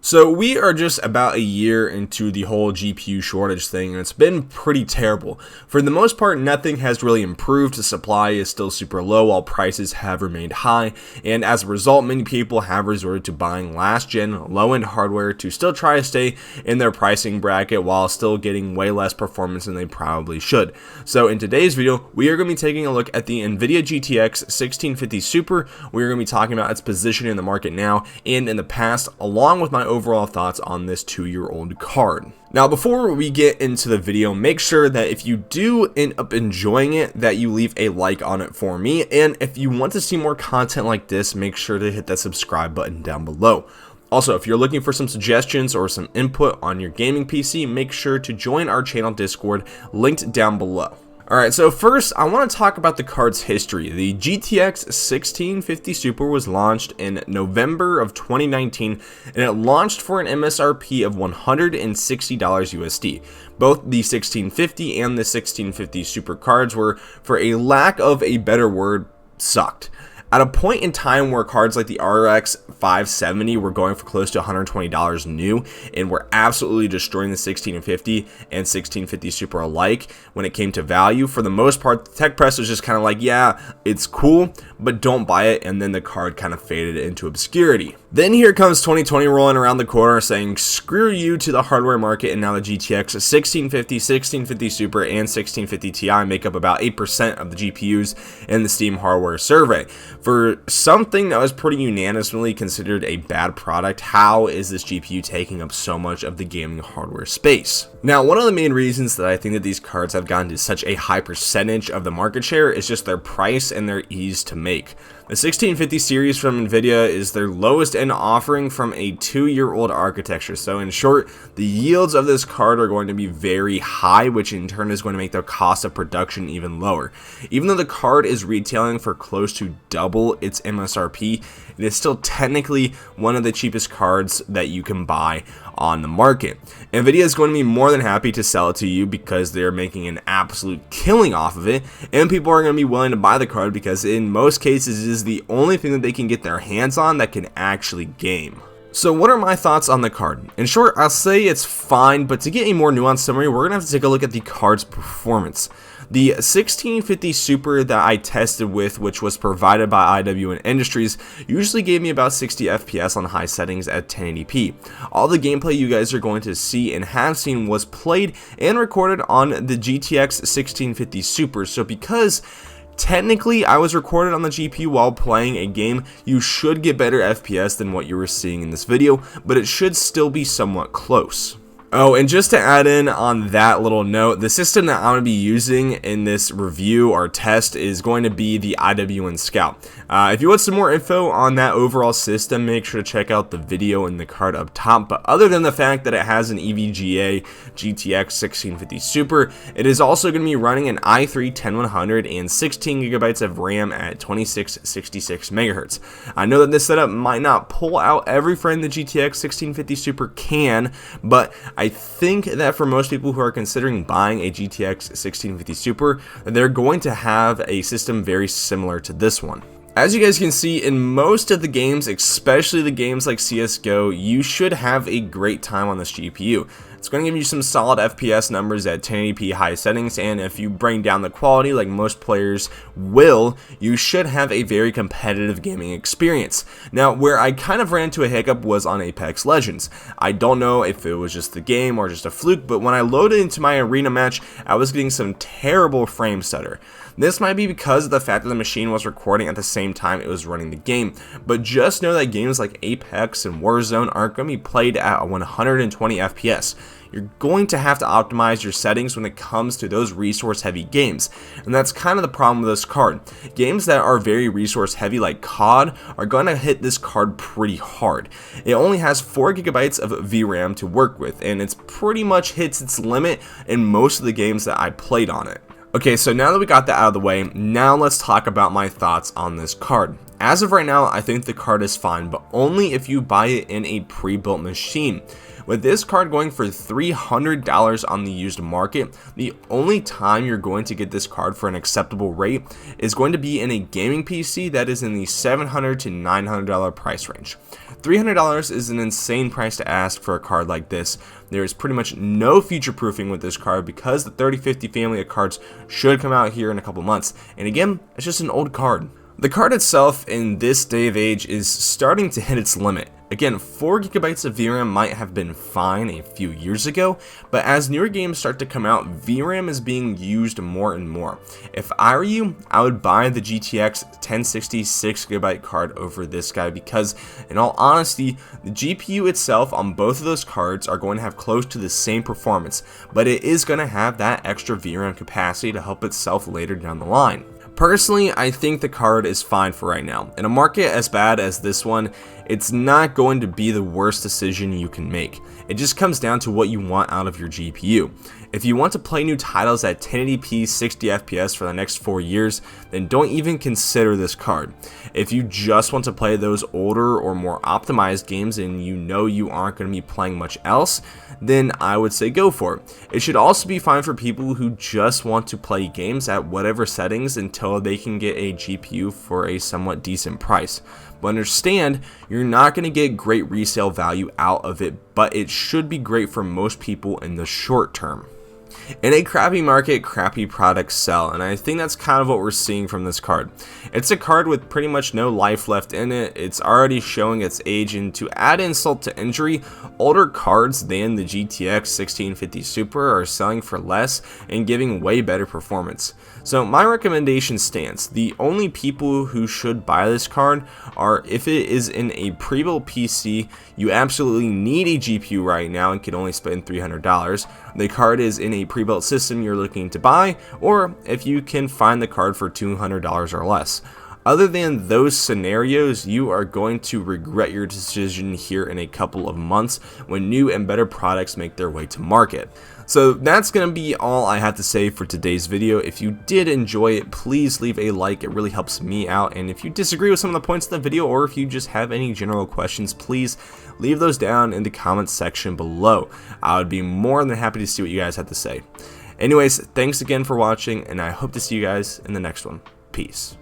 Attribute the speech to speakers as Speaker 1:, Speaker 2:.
Speaker 1: So we are just about a year into the whole GPU shortage thing, and it's been pretty terrible. For the most part, nothing has really improved. The supply is still super low while prices have remained high, and as a result, many people have resorted to buying last-gen, low-end hardware to still try to stay in their pricing bracket while still getting way less performance than they probably should. So in today's video, we are going to be taking a look at the Nvidia GTX 1650 Super. We are going to be talking about its position in the market now and in the past, along with my overall thoughts on this 2-year-old card. Now, before we get into the video, make sure that if you do end up enjoying it, that you leave a like on it for me. And if you want to see more content like this, make sure to hit that subscribe button down below. Also, if you're looking for some suggestions or some input on your gaming PC, make sure to join our channel Discord, linked down below. Alright, so first I want to talk about the card's history. The GTX 1650 Super was launched in November of 2019, and it launched for an MSRP of $160 USD. Both the 1650 and the 1650 Super cards were, for a lack of a better word, sucked. At a point in time where cards like the RX 570 were going for close to $120 new and were absolutely destroying the 1650 and 1650 Super alike when it came to value, for the most part, the tech press was just kind of like, yeah, it's cool, but don't buy it, and then the card kind of faded into obscurity. Then here comes 2020 rolling around the corner saying screw you to the hardware market, and now the GTX 1650, 1650 Super, and 1650 Ti make up about 8% of the GPUs in the Steam hardware survey. For something that was pretty unanimously considered a bad product, how is this GPU taking up so much of the gaming hardware space? Now, one of the main reasons that I think that these cards have gotten to such a high percentage of the market share is just their price and their ease to make. The 1650 series from Nvidia is their lowest end offering from a 2-year-old architecture. So in short, the yields of this card are going to be very high, which in turn is going to make the cost of production even lower. Even though the card is retailing for close to double its MSRP, it is still technically one of the cheapest cards that you can buy on the market. Nvidia is going to be more than happy to sell it to you because they're making an absolute killing off of it, and people are going to be willing to buy the card because in most cases it is the only thing that they can get their hands on that can actually game. So what are my thoughts on the card? In short, I'll say it's fine, but to get a more nuanced summary, we're going to have to take a look at the card's performance. The 1650 Super that I tested with, which was provided by IWN Industries, usually gave me about 60 FPS on high settings at 1080p. All the gameplay you guys are going to see and have seen was played and recorded on the GTX 1650 Super, so because technically I was recorded on the GPU while playing a game, you should get better FPS than what you were seeing in this video, but it should still be somewhat close. Oh, and just to add in on that little note, the system that I'm going to be using in this review or test is going to be the IWN Scout. If you want some more info on that overall system, make sure to check out the video in the card up top. But other than the fact that it has an EVGA GTX 1650 Super, it is also going to be running an i3 10100 and 16 gigabytes of RAM at 2666 megahertz. I know that this setup might not pull out every frame the GTX 1650 Super can, but I think that for most people who are considering buying a GTX 1650 Super, they're going to have a system very similar to this one. As you guys can see, in most of the games, especially the games like CSGO, you should have a great time on this GPU. It's going to give you some solid FPS numbers at 1080p high settings, and if you bring down the quality like most players will, you should have a very competitive gaming experience. Now, where I kind of ran into a hiccup was on Apex Legends. I don't know if it was just the game or just a fluke, but when I loaded into my arena match, I was getting some terrible frame stutter. This might be because of the fact that the machine was recording at the same time it was running the game, but just know that games like Apex and Warzone aren't going to be played at 120 FPS. You're going to have to optimize your settings when it comes to those resource heavy games, and that's kind of the problem with this card. Games that are very resource heavy like COD are going to hit this card pretty hard. It only has 4 gigabytes of VRAM to work with, and it's pretty much hits its limit in most of the games that I played on it. Okay, so now that we got that out of the way, now let's talk about my thoughts on this card. As of right now, I think the card is fine, but only if you buy it in a pre-built machine. With this card going for $300 on the used market, the only time you're going to get this card for an acceptable rate is going to be in a gaming PC that is in the $700 to $900 price range. $300 is an insane price to ask for a card like this. There is pretty much no future proofing with this card because the 3050 family of cards should come out here in a couple months. And again, it's just an old card. The card itself in this day of age is starting to hit its limit. Again, 4GB of VRAM might have been fine a few years ago, but as newer games start to come out, VRAM is being used more and more. If I were you, I would buy the GTX 1060 6GB card over this guy because, in all honesty, the GPU itself on both of those cards are going to have close to the same performance, but it is going to have that extra VRAM capacity to help itself later down the line. Personally, I think the card is fine for right now. In a market as bad as this one, it's not going to be the worst decision you can make. It just comes down to what you want out of your GPU. If you want to play new titles at 1080p 60fps for the next 4 years, then don't even consider this card. If you just want to play those older or more optimized games and you know you aren't going to be playing much else, then I would say go for it. It should also be fine for people who just want to play games at whatever settings until they can get a GPU for a somewhat decent price. But understand, you're not going to get great resale value out of it, but it should be great for most people in the short term. In a crappy market, crappy products sell, and I think that's kind of what we're seeing from this card. It's a card with pretty much no life left in it. It's already showing its age, and to add insult to injury, older cards than the GTX 1650 Super are selling for less and giving way better performance. So my recommendation stands. The only people who should buy this card are if it is in a pre-built PC, you absolutely need a GPU right now and can only spend $300. The card is in a pre-built system you're looking to buy, or if you can find the card for $200 or less. Other than those scenarios, you are going to regret your decision here in a couple of months when new and better products make their way to market. So that's going to be all I have to say for today's video. If you did enjoy it, please leave a like. It really helps me out. And if you disagree with some of the points of the video, or if you just have any general questions, please leave those down in the comments section below. I would be more than happy to see what you guys have to say. Anyways, thanks again for watching, and I hope to see you guys in the next one. Peace.